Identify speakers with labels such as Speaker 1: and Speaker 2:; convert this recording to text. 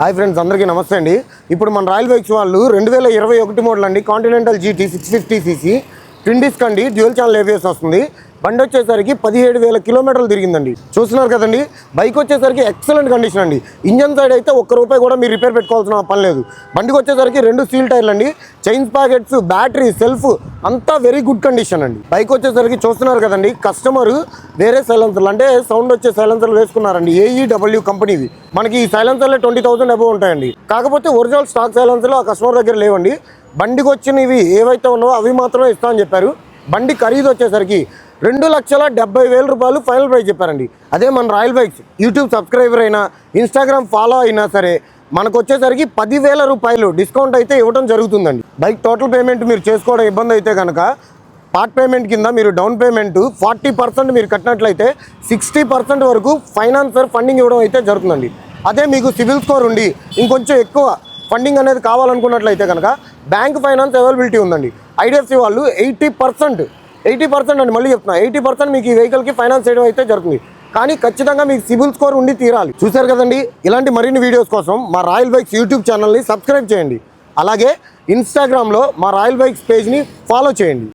Speaker 1: Hi friends, అందరికీ నమస్తే అండి. ఇప్పుడు మన రాయల్ బైక్స్ వాళ్ళు 2021 మోడల్ అండి continental GT 650cc twin disc అండి, డ్యూయల్ ఛానల్ ABS వస్తుంది. బండి వచ్చేసరికి 17,000 కిలోమీటర్లు తిరిగిందండి. చూస్తున్నారు కదండి, బైక్ వచ్చేసరికి ఎక్సలెంట్ కండిషన్ అండి. ఇంజన్ సైడ్ అయితే ₹1 కూడా మీరు రిపేర్ పెట్టుకోవాల్సిన పని లేదు. బండికి వచ్చేసరికి 2 స్టీల్ టైర్లు అండి, చైన్స్ ప్యాకెట్స్, బ్యాటరీ, సెల్ఫ్ అంతా వెరీ గుడ్ కండిషన్ అండి. బైక్ వచ్చేసరికి చూస్తున్నారు కదండి, కస్టమర్ వేరే సైలెన్సర్లు అంటే సౌండ్ వచ్చే సైలెన్సర్లు వేసుకున్నారండి. AEW కంపెనీవి. మనకి ఈ సైలెన్సర్లే 20,000 అబౌవ్ ఉంటాయండి. కాకపోతే ఒరిజినల్ స్టాక్ సైలెన్సర్లు ఆ కస్టమర్ దగ్గర లేవండి. బండికి వచ్చినవి ఏవైతే ఉన్నావో అవి మాత్రమే ఇస్తా అని చెప్పారు. బండి ఖరీదు వచ్చేసరికి ₹2,70,000 ఫైనల్ ప్రైస్ చెప్పారండి. అదే మన రాయల్ బైక్స్ యూట్యూబ్ సబ్స్క్రైబర్ అయినా, ఇన్స్టాగ్రామ్ ఫాలో అయినా సరే మనకు వచ్చేసరికి ₹10,000 డిస్కౌంట్ అయితే ఇవ్వడం జరుగుతుందండి. బైక్ టోటల్ పేమెంట్ మీరు చేసుకోవడం ఇబ్బంది అయితే కనుక పార్ట్ పేమెంట్ కింద మీరు డౌన్ పేమెంట్ 40% మీరు కట్టినట్లయితే 60% వరకు ఫైనాన్సర్ ఫండింగ్ ఇవ్వడం అయితే జరుగుతుందండి. అదే మీకు సివిల్ స్కోర్ ఉండి ఇంకొంచెం ఎక్కువ ఫండింగ్ అనేది కావాలనుకున్నట్లయితే కనుక బ్యాంక్ ఫైనాన్స్ అవైలబిలిటీ ఉందండి. IDFC వాళ్ళు 80% అండి, మళ్ళీ చెప్తున్నా 80% మీకు ఈ వెహికల్కి ఫైనాన్స్ చేయడం అయితే జరుగుతుంది. కానీ ఖచ్చితంగా మీకు సివిల్ స్కోర్ ఉండి తీరాలి. చూశారు కదండి, ఇలాంటి మరిన్ని వీడియోస్ కోసం మా రాయల్ బైక్స్ యూట్యూబ్ ఛానల్ని సబ్స్క్రైబ్ చేయండి. అలాగే ఇన్స్టాగ్రామ్లో మా రాయల్ బైక్స్ పేజ్ని ఫాలో చేయండి.